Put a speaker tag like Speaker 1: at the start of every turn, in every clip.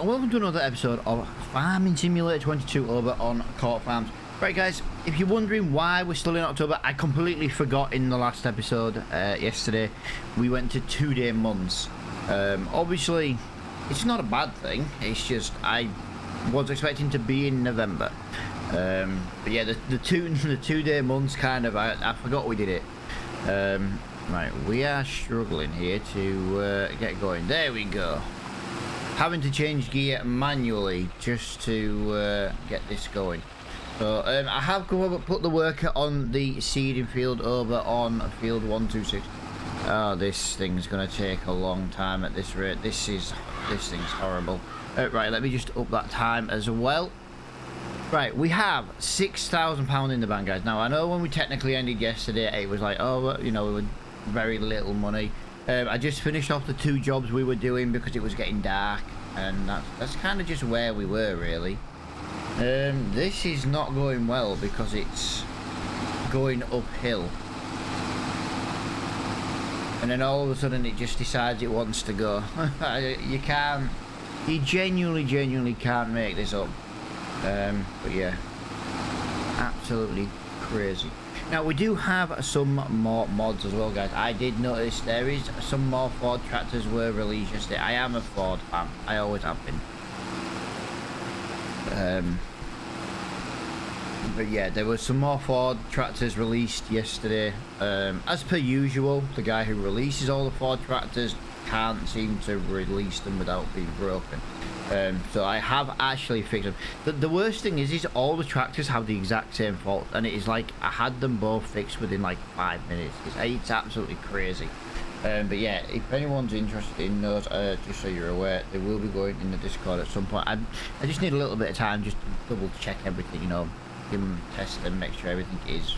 Speaker 1: welcome to another episode of Farming Simulator 22 over on Court Farms. Right guys, if you're wondering why we're still in October, I completely forgot in the last episode yesterday. We went to 2-day months. Obviously, it's not a bad thing. It's just I was expecting to be in November. But yeah, the 2-day months kind of, I forgot we did it. Right, we are struggling here to get going. There we go. Having to change gear manually just to get this going. So I have put the worker on the seeding field over on field 126. Oh, this thing's gonna take a long time at this rate. This thing's horrible. Right, let me just up that time as well. Right, we have £6,000 in the bank, guys. Now I know when we technically ended yesterday, it was like, oh, you know, we were very little money. I just finished off the 2 jobs we were doing because it was getting dark, and that's kind of just where we were really. This is not going well because it's going uphill, and then all of a sudden it just decides it wants to go. You genuinely can't make this up. But yeah, absolutely crazy. Now we do have some more mods as well, guys. I did notice there is some more Ford tractors were released yesterday. I am a Ford fan. I always have been. But yeah, there were some more Ford tractors released yesterday. As per usual, the guy who releases all the Ford tractors can't seem to release them without being broken. So I have actually fixed them. The worst thing is all the tractors have the exact same fault, and it is like I had them both fixed within like 5 minutes. It's absolutely crazy. But yeah, if anyone's interested in those, just so you're aware, they will be going in the Discord at some point. I just need a little bit of time just to double check everything, you know, give them, test them, make sure everything is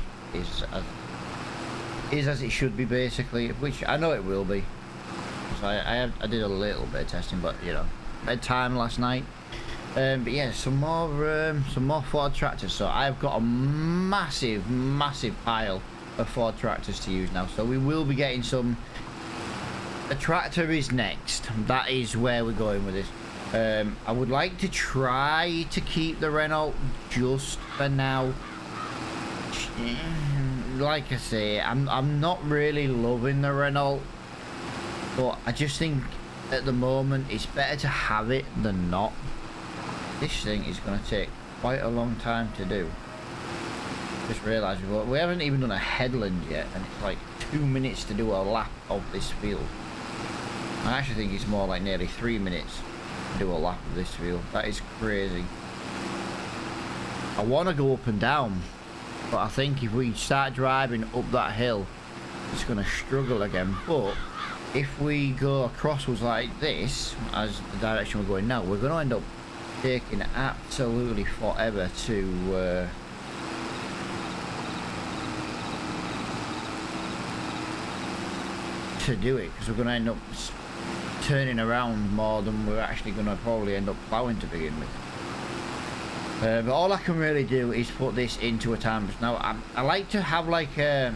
Speaker 1: as it should be, basically, which I know it will be. So I did a little bit of testing, but you know, bedtime last night. But yeah, some more Ford tractors. So I've got a massive pile of Ford tractors to use now. So we will be getting some. A tractor is next. That is where we're going with this. I would like to try to keep the Renault just for now. Like I say, I'm not really loving the Renault, but I just think at the moment it's better to have it than not. This thing is going to take quite a long time to do. Just realised we haven't even done a headland yet, and it's like 2 minutes to do a lap of this field. I actually think it's more like nearly 3 minutes to do a lap of this field. That is crazy. I want to go up and down, but I think if we start driving up that hill, it's going to struggle again. But if we go across was like this, as the direction we're going now, we're going to end up taking absolutely forever to do it, because we're going to end up turning around more than we're actually going to probably end up ploughing to begin with. But all I can really do is put this into a time lapse. Now I like to have like a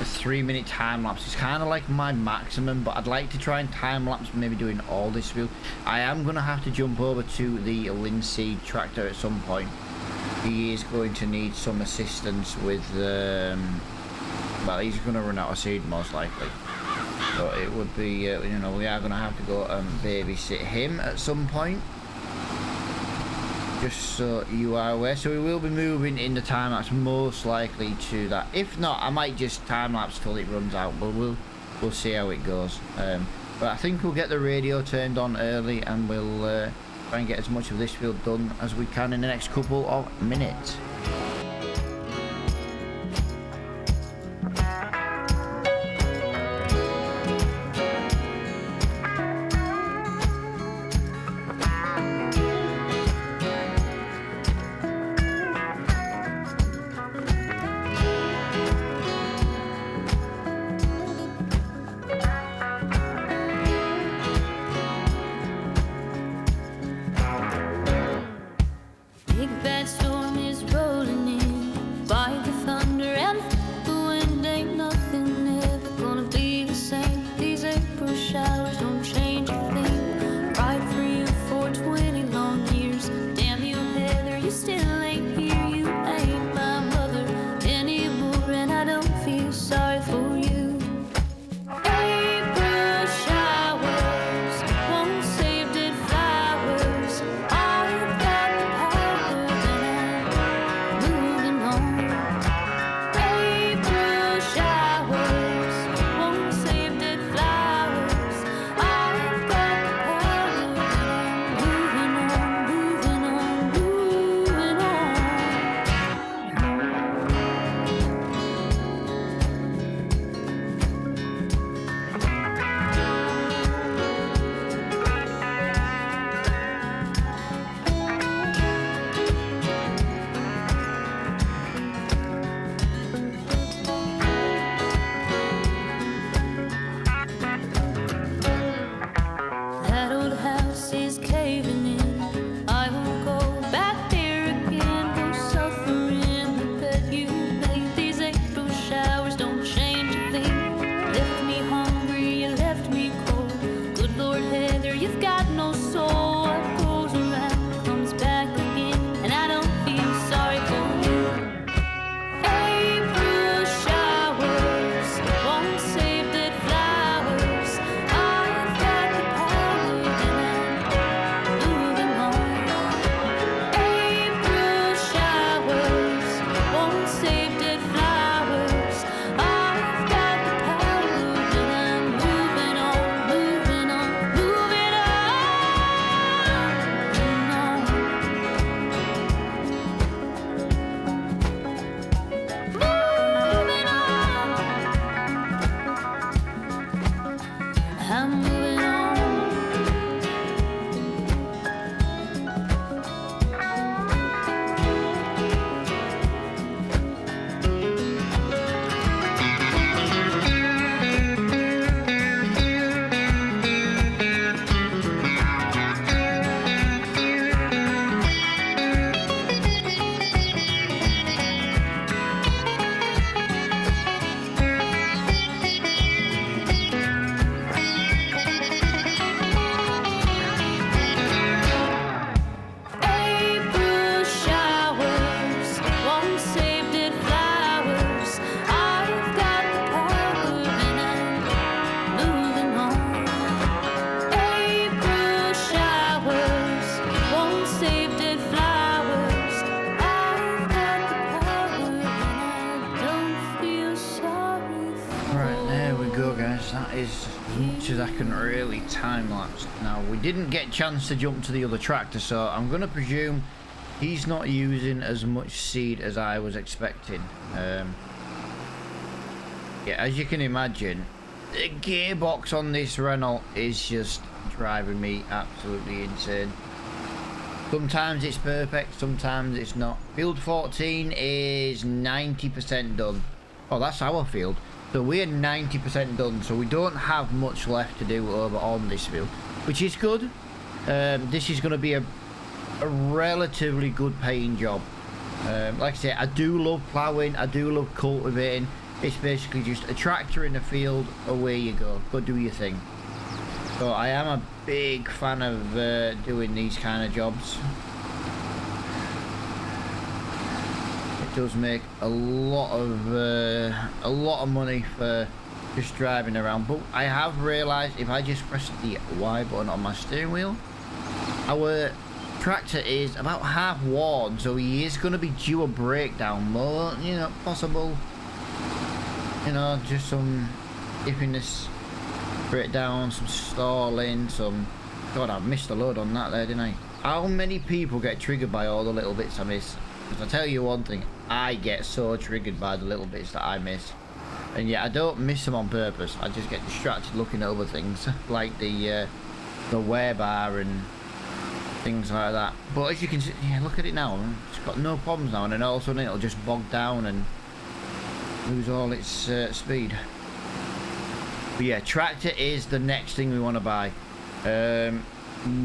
Speaker 1: 3-minute time lapse. It's kind of like my maximum, but I'd like to try and time lapse maybe doing all this field. I am going to have to jump over to the linseed tractor at some point. He is going to need some assistance with well, he's going to run out of seed most likely. So it would be, you know, we are going to have to go and babysit him at some point. Just so you are aware. So we will be moving in the time lapse most likely to that. If not, I might just time lapse till it runs out, but we'll see how it goes. But I think we'll get the radio turned on early, and we'll try and get as much of this field done as we can in the next couple of minutes.
Speaker 2: Big bad storm is rolling
Speaker 1: that is as much as I can really time lapse. Now, we didn't get a chance to jump to the other tractor, so I'm going to presume he's not using as much seed as I was expecting. Yeah, as you can imagine, the gearbox on this Renault is just driving me absolutely insane. Sometimes it's perfect, sometimes it's not. Field 14 is 90% done. Oh, that's our field. So we're 90% done, so we don't have much left to do over on this field, which is good. This is going to be a relatively good paying job. Like I say, I do love ploughing, I do love cultivating. It's basically just a tractor in the field, away you go do your thing. So I am a big fan of doing these kind of jobs. It does make a lot of money for just driving around, but I have realized if I just press the Y button on my steering wheel, our tractor is about half worn, so he is going to be due a breakdown. More, you know, possible, you know, just some iffiness, breakdown, some stalling, some... God, I missed a load on that there, didn't I? How many people get triggered by all the little bits I miss? Because I tell you one thing, I get so triggered by the little bits that I miss. And yeah, I don't miss them on purpose. I just get distracted looking at other things, like the wear bar and things like that. But as you can see, yeah, look at it now. It's got no problems now, and then all of a sudden it'll just bog down and lose all its speed. But yeah, tractor is the next thing we want to buy.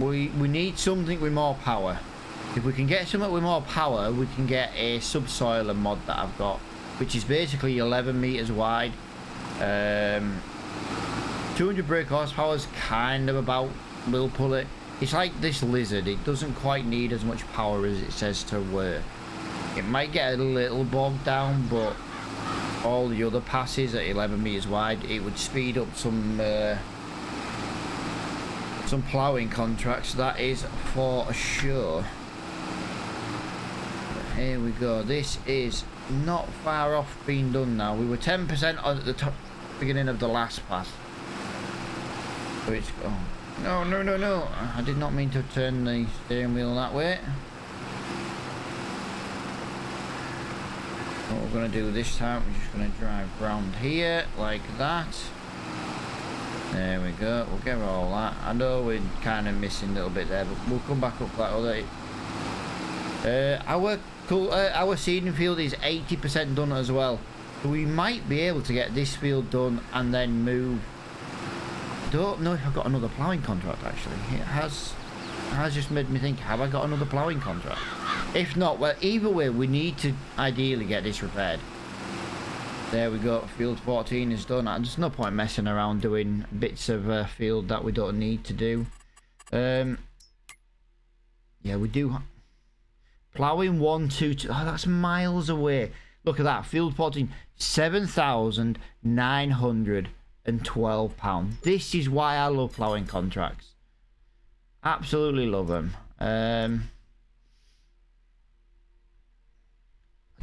Speaker 1: We need something with more power. If we can get something with more power, we can get a subsoiler mod that I've got, which is basically 11 meters wide. 200 brake horsepower is kind of about will pull it. It's like this lizard, it doesn't quite need as much power as it says to work. It might get a little bogged down, but all the other passes at 11 meters wide, it would speed up some ploughing contracts, that is for sure. But here we go, this is not far off being done now. We were 10% at the top beginning of the last pass. So it's, oh, no, I did not mean to turn the steering wheel that way. What we're going to do this time, we're just going to drive round here like that. There we go, we'll get all that. I know we're kind of missing a little bit there, but we'll come back up that other. Our seeding field is 80% done as well. So we might be able to get this field done and then move. I don't know if I've got another ploughing contract actually. It has just made me think, have I got another ploughing contract? If not, well, either way, we need to ideally get this repaired. There we go, field 14 is done. There's no point messing around doing bits of field that we don't need to do. Yeah, we do. Ploughing 1, 2, 2. Oh, that's miles away. Look at that, field 14, £7,912. This is why I love ploughing contracts. Absolutely love them.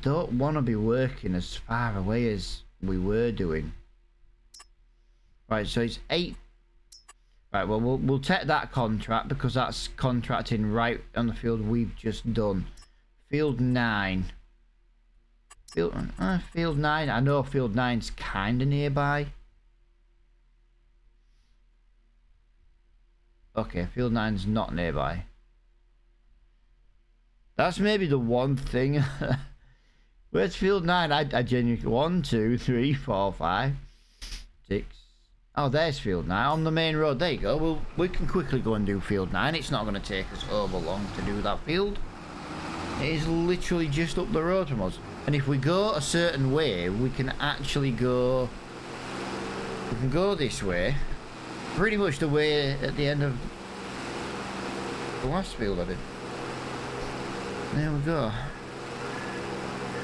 Speaker 1: Don't want to be working as far away as we were doing. Right, so it's 8. Right, well, we'll take that contract because that's contracting right on the field we've just done. Field 9. Field 9. I know field 9's kind of nearby. Okay, field 9's not nearby. That's maybe the one thing. Where's field 9? I genuinely... 1, 2, 3, 4, 5, 6. Oh, there's field 9 on the main road. There you go. We can quickly go and do field 9. It's not going to take us over long to do that field. It is literally just up the road from us. And if we go a certain way, we can actually go... We can go this way. Pretty much the way at the end of the last field I did. There we go.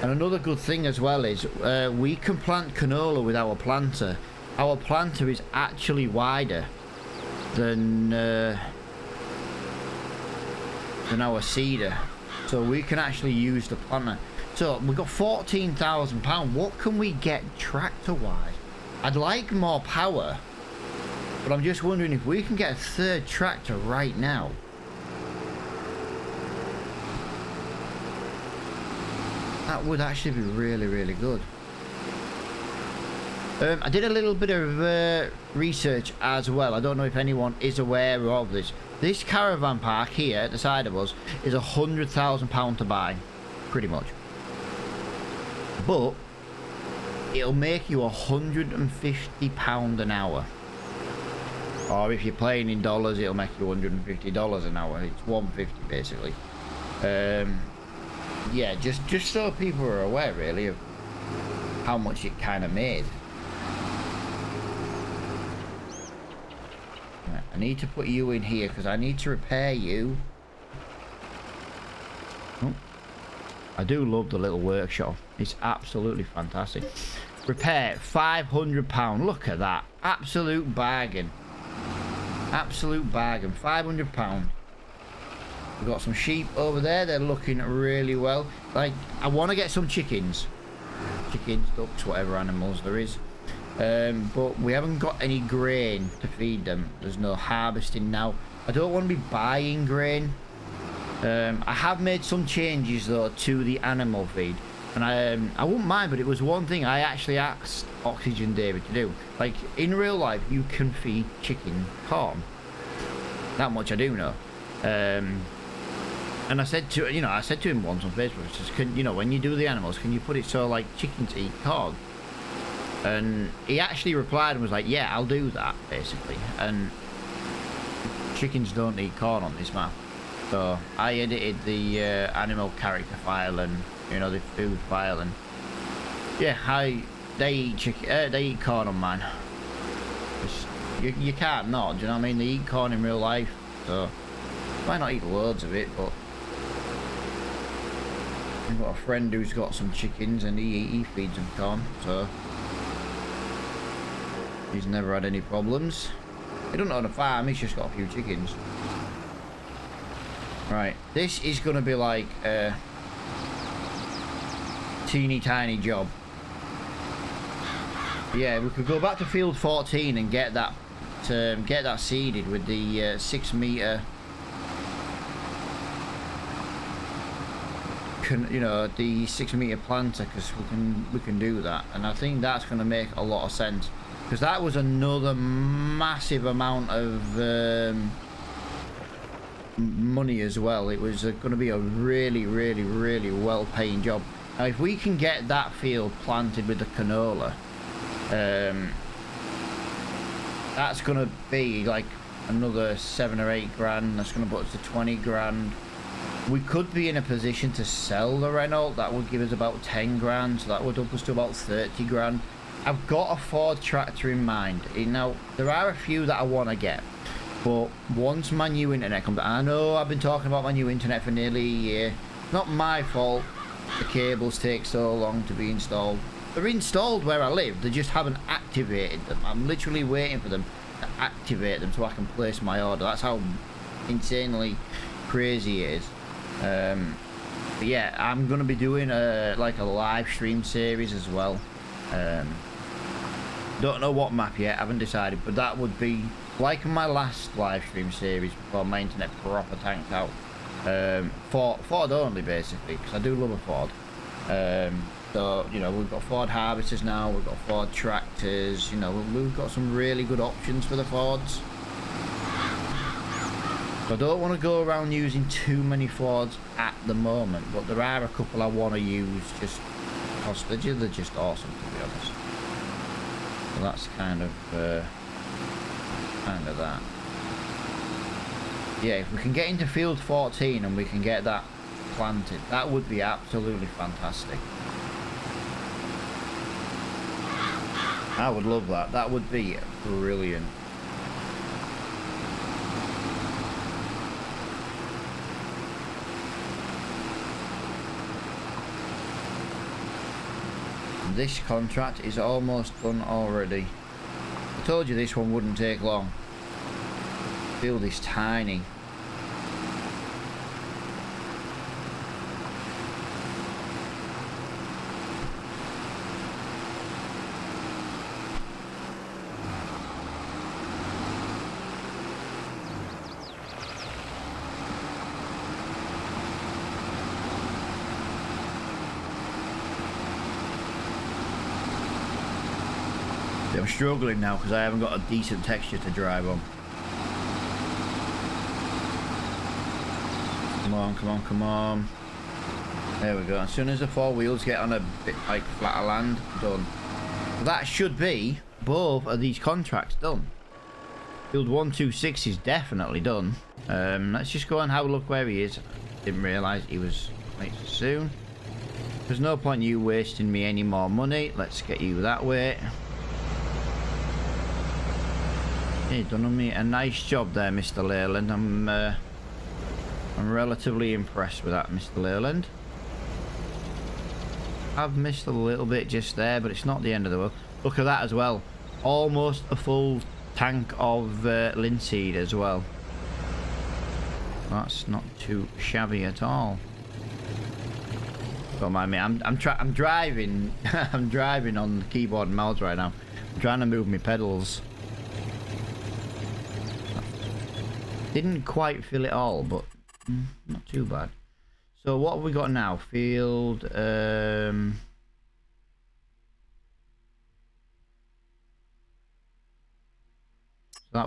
Speaker 1: And another good thing as well is we can plant canola with our planter. Our planter is actually wider than our seeder, so we can actually use the planter. So we've got £14,000. What can we get tractor wise? I'd like more power, But I'm just wondering if we can get a third tractor right now. That would actually be really, really good. I did a little bit of research as well. I don't know if anyone is aware of this. This caravan park here at the side of us is £100,000 to buy, pretty much. But it'll make you £150 an hour. Or if you're playing in dollars, it'll make you $150 an hour. It's 150 basically. Yeah, just so people are aware really of how much it kind of made. Right, I need to put you in here because I need to repair you. Oh, I do love the little workshop. It's absolutely fantastic. Repair, £500. Look at that. Absolute bargain. Absolute bargain. £500. We've got some sheep over there. They're looking really well. Like, I want to get some chickens. Chickens, ducks, whatever animals there is. But we haven't got any grain to feed them. There's no harvesting now. I don't want to be buying grain. I have made some changes though to the animal feed. And I wouldn't mind, but it was one thing I actually asked Oxygen David to do. Like, in real life, you can feed chicken corn. That much I do know. And I said to him once on Facebook, just, when you do the animals, can you put it so like chickens eat corn? And he actually replied and was like, yeah, I'll do that, basically. And chickens don't eat corn on this map. So I edited the animal character file and, the food file, and yeah, they eat corn on mine. You can't not, do you know what I mean? They eat corn in real life, so might not eat loads of it, but I've got a friend who's got some chickens and he feeds them corn, so he's never had any problems. He doesn't own a farm, he's just got a few chickens. Right, this is going to be like a teeny tiny job. Yeah, we could go back to field 14 and get that seeded with the 6 meter, the 6 meter planter, because we can do that, and I think that's going to make a lot of sense, because that was another massive amount of money as well. It was going to be a really, really, really well paying job. Now if we can get that field planted with the canola, that's going to be like another 7 or 8 grand. That's going to put us to 20 grand. We could be in a position to sell the Renault. That would give us about 10 grand, so that would up us to about 30 grand. I've got a Ford tractor in mind. Now there are a few that I want to get, but once my new internet comes, I know I've been talking about my new internet for nearly a year. Not my fault. The cables take so long to be installed. They're installed where I live, they just haven't activated them. I'm literally waiting for them to activate them so I can place my order. That's how insanely crazy it is. But yeah, I'm going to be doing like a live stream series as well. Don't know what map yet, haven't decided, but that would be like my last live stream series before my internet proper tanked out. Ford only, basically, because I do love a Ford. So, we've got Ford harvesters now, we've got Ford tractors, we've got some really good options for the Fords. So I don't want to go around using too many Fords at the moment, but there are a couple I want to use just because they're just awesome, to be honest. So that's kind of that. Yeah, if we can get into field 14 and we can get that planted, that would be absolutely fantastic. I would love that. That would be brilliant. This contract is almost done already. I told you this one wouldn't take long. The field is tiny. See, I'm struggling now because I haven't got a decent texture to drive on. Come on, come on, come on. There we go. As soon as the four wheels get on a bit like flatter land, done. That should be both of these contracts done. Field 126 is definitely done. Let's just go and have a look where he is. Didn't realise he was quite soon. There's no point in you wasting me any more money. Let's get you that way. Hey, done me a nice job there, Mr. Leyland. I'm relatively impressed with that, Mr. Leyland. I've missed a little bit just there, but it's not the end of the world. Look at that as well. Almost a full tank of linseed as well. That's not too shabby at all. Don't mind me. I'm driving. I'm driving on the keyboard and mouse right now. I'm trying to move my pedals. Didn't quite feel it all, but not too bad. So what have we got now? Field. That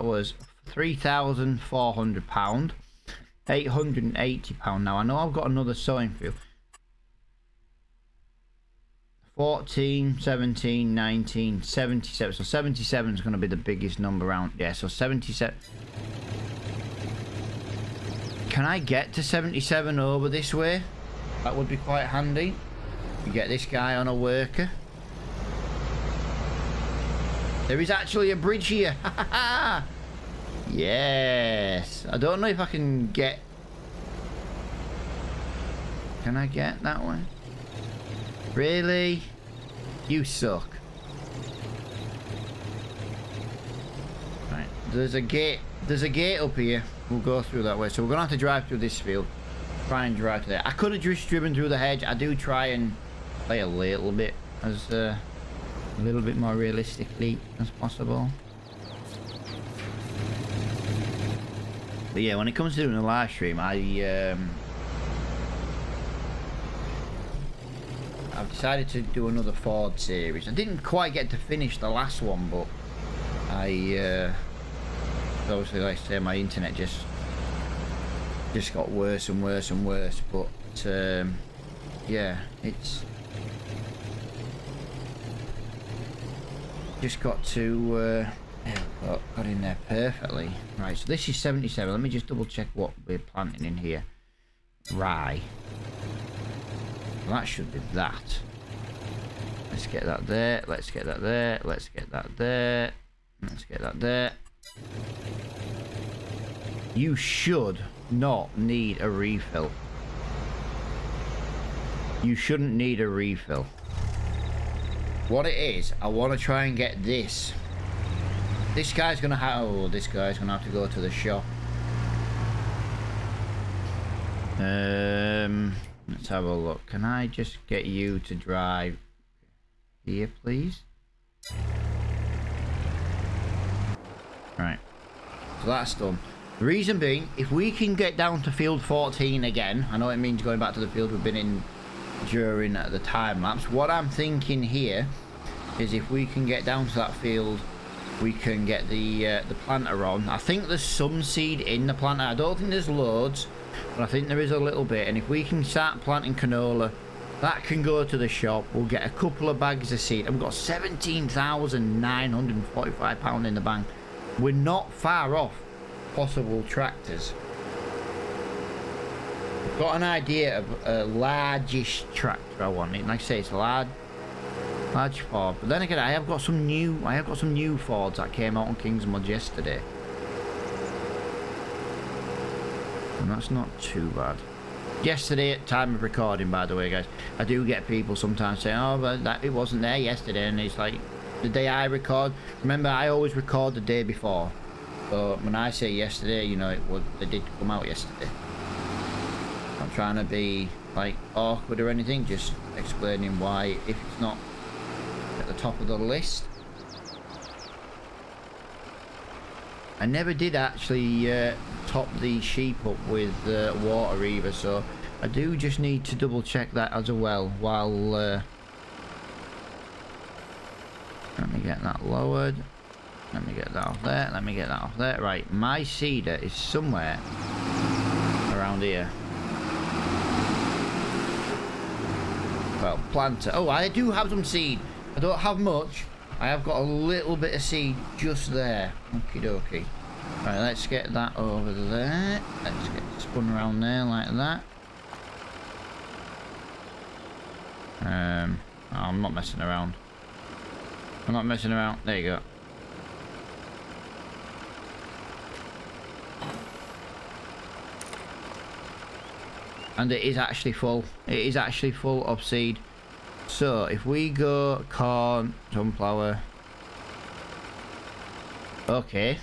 Speaker 1: was £3,400, £880. Now I know I've got another sowing field. 14, 17, 19, 77. So 77 is going to be the biggest number around. Yeah, so 77. Can I get to 77 over this way? That would be quite handy. You get this guy on a worker. There is actually a bridge here. Yes. I don't know if I can get... Can I get that one? Really? You suck. Right. There's a gate. There's a gate up here. We'll go through that way. So we're going to have to drive through this field. Try and drive to there. I could have just driven through the hedge. I do try and play a little bit as... a little bit more realistically as possible. But yeah, when it comes to doing a live stream, I've decided to do another Ford series. I didn't quite get to finish the last one, but obviously, like I say, my internet just got worse and worse and worse. But yeah, it's just got to got in there perfectly. Right, so this is 77. Let me just double check what we're planting in here. Rye. Well, that should be that. Let's get that there. Let's get that there. Let's get that there. Let's get that there. You should not need a refill. You shouldn't need a refill. What it is, I want to try and get this. This guy's gonna have. Oh, this guy's gonna have to go to the shop. Let's have a look. Can I just get you to drive here, please? Right. So that's done. The reason being, if we can get down to field 14 again, I know it means going back to the field we've been in during the time lapse. What I'm thinking here is if we can get down to that field, we can get the planter on. I think there's some seed in the planter. I don't think there's loads, but I think there is a little bit. And if we can start planting canola, that can go to the shop. We'll get a couple of bags of seed, and we've got £17,945 in the bank. We're not far off possible tractors. I've got an idea of a largish tractor I want. Like I say, it's a large Ford. But then again, I have got some new Fords that came out on King's Mud yesterday, and that's not too bad. Yesterday, at time of recording, by the way, guys, I do get people sometimes saying, "Oh, but it wasn't there yesterday," and it's like the day I record. Remember, I always record the day before. So when I say yesterday, you know, they did come out yesterday. I'm not trying to be like awkward or anything, just explaining why if it's not at the top of the list. I never did actually top the sheep up with water either, so I do just need to double check that as well while Let me get that lowered. Let me get that off there. Let me get that off there. Right, my seeder is somewhere around here. Well, planter. Oh, I do have some seed. I don't have much. I have got a little bit of seed just there. Okie dokie. Right, let's get that over there. Let's get it spun around there like that. Oh, I'm not messing around. I'm not messing around. There you go. And it is actually full. It is actually full of seed. So if we go corn, sunflower. Okay.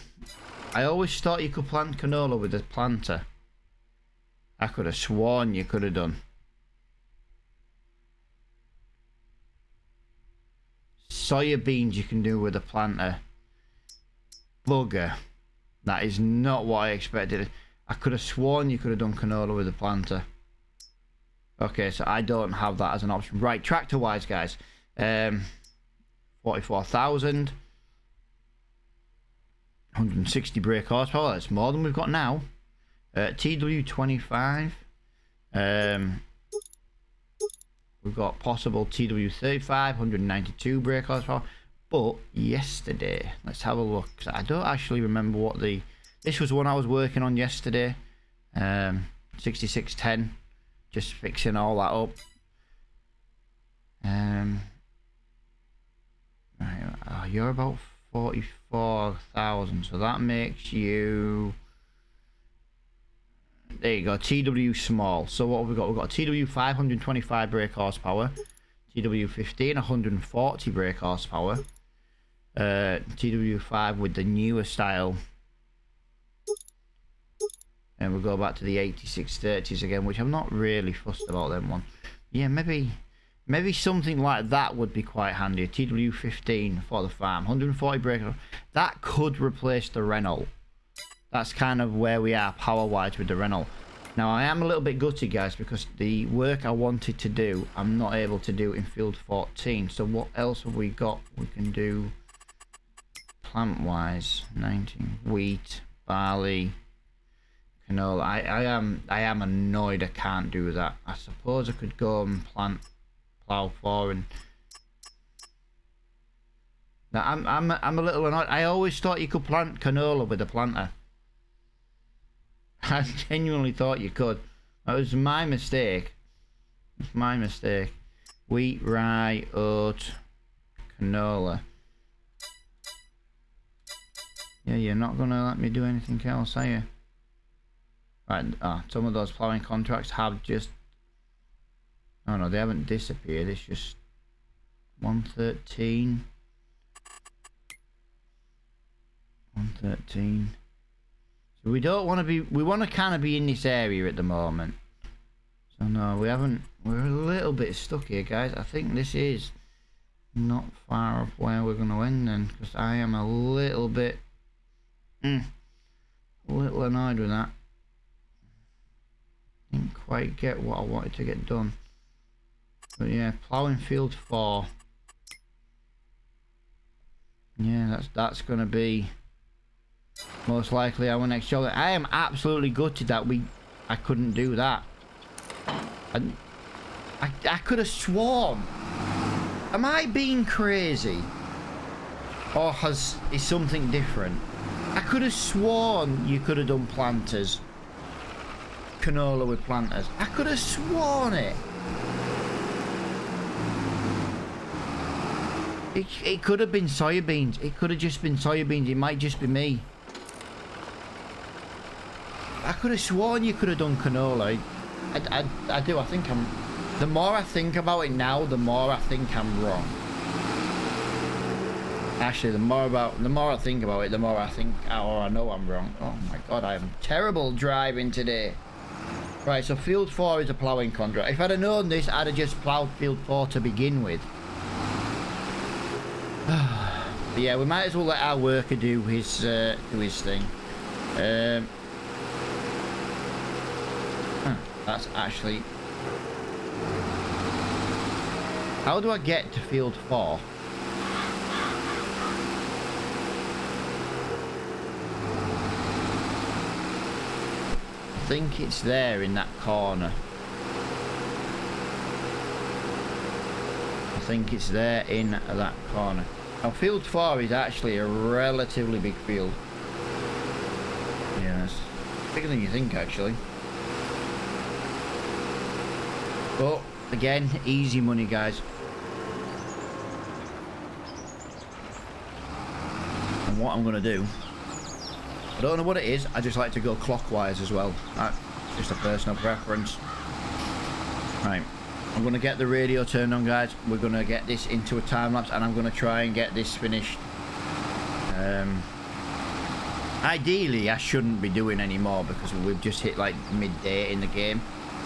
Speaker 1: I always thought you could plant canola with a planter. I could have sworn you could have done. Soya beans you can do with a planter. Bugger. That is not what I expected. I could have sworn you could have done canola with a planter. Okay, so I don't have that as an option. Right, tractor wise, guys. 44,000. 160 brake horsepower. That's more than we've got now. TW25. We've got possible TW35, 192 brake horsepower. But yesterday, let's have a look. I don't actually remember what the... This was one I was working on yesterday. 6610. Just fixing all that up. Right, oh, you're about 44,000. So that makes you... There you go, TW small. So what have we got? We've got TW 525 brake horsepower, TW 15 140 brake horsepower, TW 5 with the newer style, and we'll go back to the 8630s again, which I'm not really fussed about them one. Yeah, maybe something like that would be quite handy. TW 15 for the farm, 140 brake. That could replace the Renault. That's kind of where we are power-wise with the Renault. Now, I am a little bit gutted, guys, because the work I wanted to do, I'm not able to do in Field 14. So what else have we got we can do plant-wise? 19. Wheat, barley, canola. I am annoyed I can't do that. I suppose I could go and plough for and... Now, I'm a little annoyed. I always thought you could plant canola with a planter. I genuinely thought you could. That was my mistake. It's my mistake. Wheat, rye, oat, canola. Yeah, you're not gonna let me do anything else, are you? Right, some of those ploughing contracts have just... Oh no, they haven't disappeared. It's just 113. 113. So we don't want to be... We want to kind of be in this area at the moment. So no, we haven't... We're a little bit stuck here, guys. I think this is not far off where we're going to end then. Because I am a little bit... a little annoyed with that. Didn't quite get what I wanted to get done. But yeah, ploughing field 4. Yeah, that's going to be... most likely our next job. I am absolutely gutted that I couldn't do that. I could have sworn. Am I being crazy? Or is something different? I could have sworn you could have done planters. Canola with planters. I could have sworn it. It could have been soybeans. It could have just been soybeans. It might just be me. I could have sworn you could have done canola. I do. I think I'm... The more I think about it now, the more I think I'm wrong. Actually, the more I think about it, the more I think... Or I know I'm wrong. Oh my god, I am terrible driving today. Right, so Field 4 is a ploughing contract. If I'd have known this, I'd have just ploughed Field 4 to begin with. But yeah, we might as well let our worker do his thing. That's actually... How do I get to Field 4? think it's there in that corner. I think it's there in that corner. Now, field 4 is actually a relatively big field. Yeah, it's bigger than you think, actually. But, again, easy money, guys. And what I'm going to do, I don't know what it is, I just like to go clockwise as well. That's just a personal preference. Right. I'm going to get the radio turned on, guys. We're going to get this into a time lapse, and I'm going to try and get this finished. Ideally, I shouldn't be doing any more because we've just hit like midday in the game,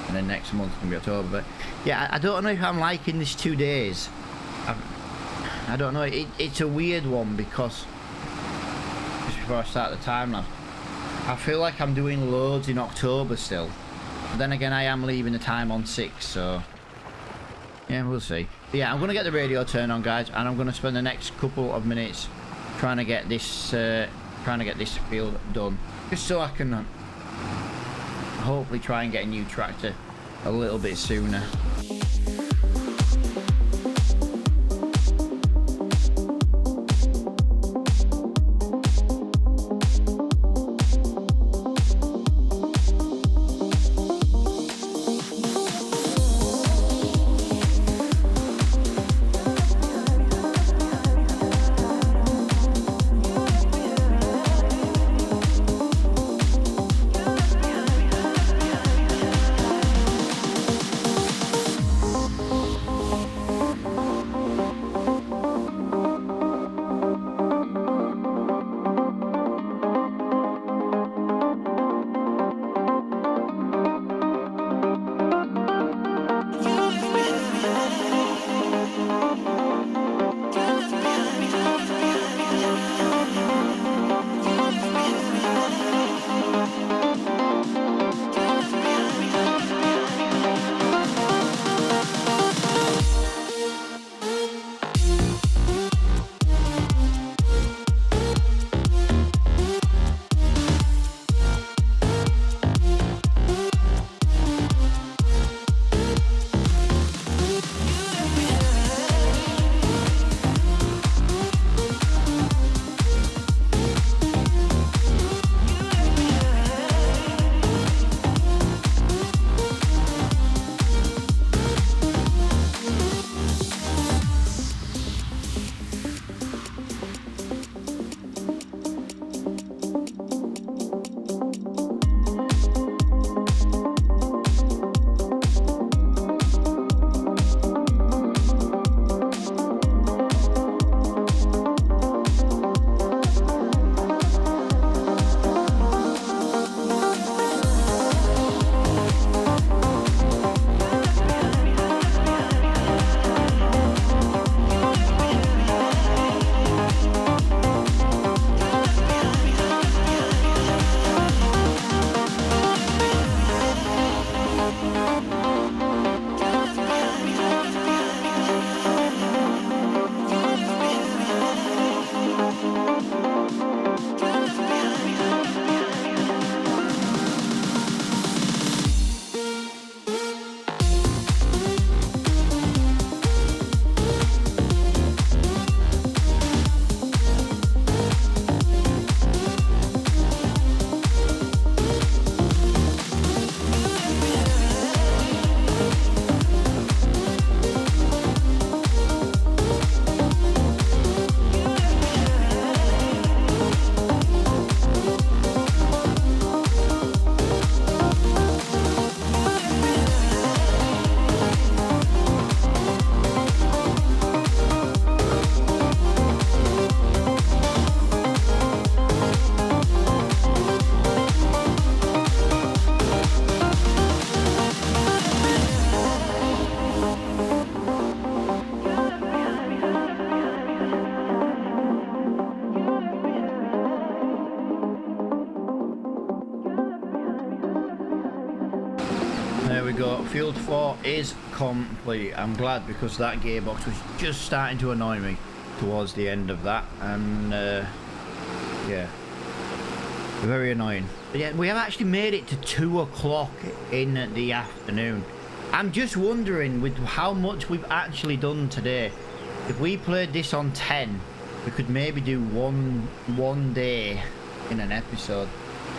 Speaker 1: and then next month can be October. But yeah, I don't know if I'm liking this 2 days. I don't know. It's a weird one because just before I start the time lapse, I feel like I'm doing loads in October still. But then again, I am leaving the time on 6, so. Yeah, we'll see. But yeah, I'm going to get the radio turned on, guys, and I'm going to spend the next couple of minutes trying to get this field done, just so I can hopefully try and get a new tractor a little bit sooner. There we go, Field 4 is complete. I'm glad because that gearbox was just starting to annoy me towards the end of that, and yeah, Very annoying. But yeah, we have actually made it to 2 o'clock in the afternoon. I'm just wondering, with how much we've actually done today, if we played this on 10, we could maybe do one day in an episode.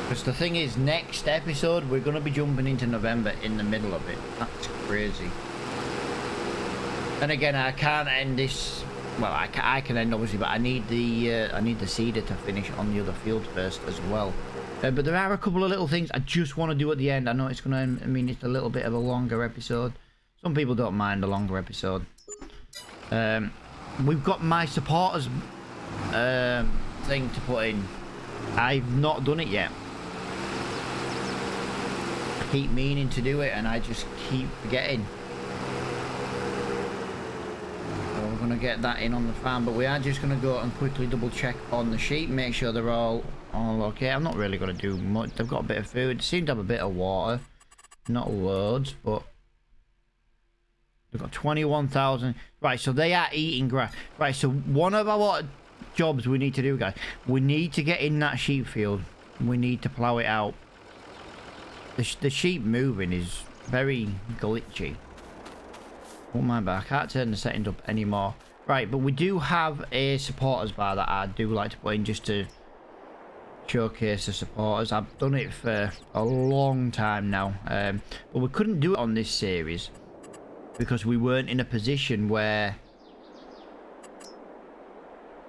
Speaker 1: Because the thing is, next episode, we're going to be jumping into November in the middle of it. That's crazy. And again, I can't end this. Well, I can end obviously, but I need the seeder to finish on the other field first as well. But there are a couple of little things I just want to do at the end. I know it's going to, I mean, it's a little bit of a longer episode. Some people don't mind a longer episode. We've got my supporters thing to put in. I've not done it yet. I keep meaning to do it and I just keep forgetting. So we're going to get that in on the farm, but we are just going to go and quickly double check on the sheep, make sure they're all okay. I'm not really going to do much. They've got a bit of food. They seem to have a bit of water. Not loads, but they've got 21,000. Right, so they are eating grass. Right, so one of our jobs we need to do, guys, we need to get in that sheep field. We need to plow it out. The sheep moving is very glitchy. Oh my bad, I can't turn the settings up anymore. Right, but we do have a supporters bar that I do like to put in just to showcase the supporters. I've done it for a long time now, but we couldn't do it on this series because we weren't in a position where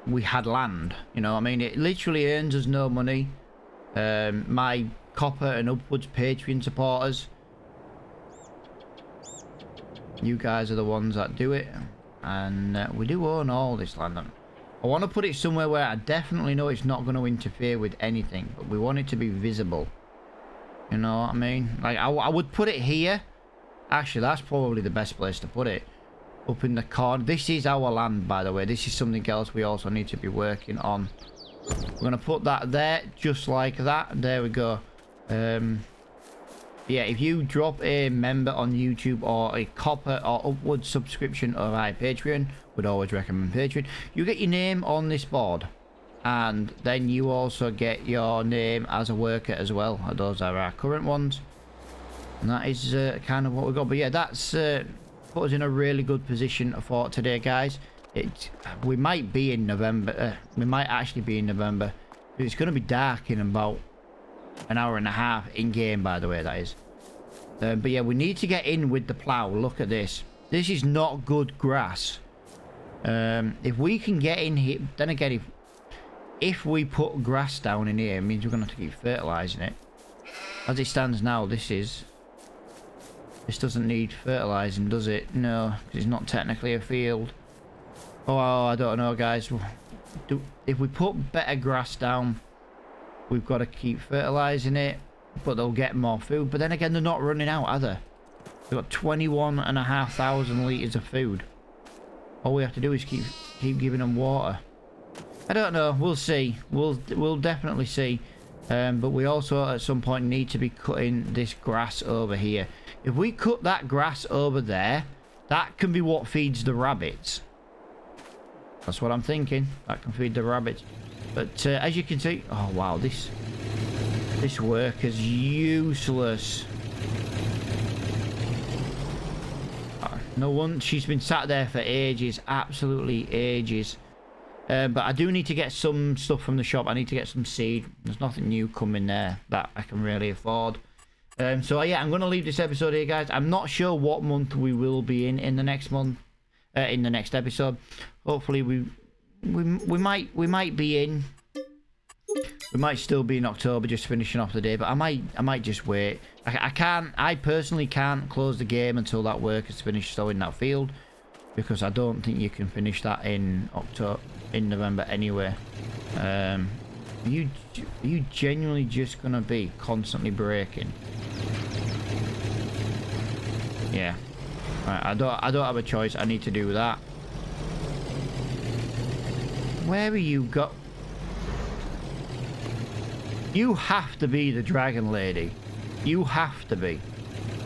Speaker 1: we had land. You know what I mean? It literally earns us no money. My copper and upwards Patreon supporters, you guys are the ones that do it, and we do own all this land. I want to put it somewhere where I definitely know it's not going to interfere with anything, but we want it to be visible. You know what I mean? Like, I would put it here. Actually, that's probably the best place to put it. Up in the corner. This is our land, by the way. This is something else we also need to be working on. We're going to put that there, just like that. There we go. Yeah, if you drop a member on YouTube or a copper or upward subscription of my Patreon, would always recommend Patreon, you get your name on this board, and then you also get your name as a worker as well. Those are our current ones, and that is kind of what we got. But yeah, that's put us in a really good position for today, guys. We might be in November. We might actually be in November. It's going to be dark in about an hour and a half in game, by the way, that is. But yeah, we need to get in with the plow. Look at this. This is not good grass. If we can get in here, then again, if we put grass down in here, it means we're going to have to keep fertilizing it. As it stands now, this doesn't need fertilizing, does it? No, because it's not technically a field. Oh, I don't know, guys. If we put better grass down, we've got to keep fertilizing it, but they'll get more food. But then again, they're not running out, are they? They've got 21,500 litres of food. All we have to do is keep giving them water. I don't know. We'll see. We'll definitely see. But we also at some point need to be cutting this grass over here. If we cut that grass over there, that can be what feeds the rabbits. That's what I'm thinking. That can feed the rabbits. But as you can see, oh wow, this worker's useless. No one, she's been sat there for ages, absolutely ages. But I do need to get some stuff from the shop. I need to get some seed. There's nothing new coming there that I can really afford. So yeah, I'm going to leave this episode here, guys. I'm not sure what month we will be in the next month, in the next episode. Hopefully we might be in. We might still be in October, just finishing off the day, but I might just wait. I personally can't close the game until that work is finished sowing that field, because I don't think you can finish that in November anyway. Are you genuinely just gonna be constantly braking? Yeah. Right, I don't have a choice. I need to do that. Where are you go? You have to be the dragon lady. You have to be.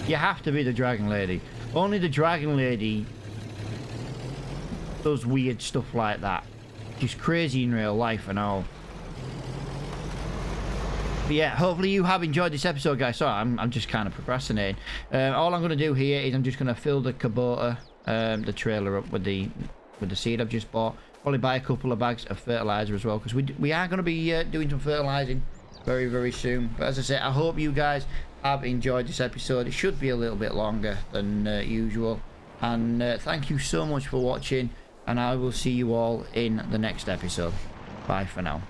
Speaker 1: You have to be the dragon lady. Only the dragon lady does weird stuff like that. She's crazy in real life and all. But yeah, hopefully you have enjoyed this episode, guys. Sorry, I'm just kind of procrastinating. All I'm going to do here is I'm just going to fill the Kubota, the trailer up with the seed I've just bought. Probably buy a couple of bags of fertilizer as well, because we are going to be doing some fertilizing very, very soon. But as I said, I hope you guys have enjoyed this episode. It should be a little bit longer than usual. And thank you so much for watching, and I will see you all in the next episode. Bye for now.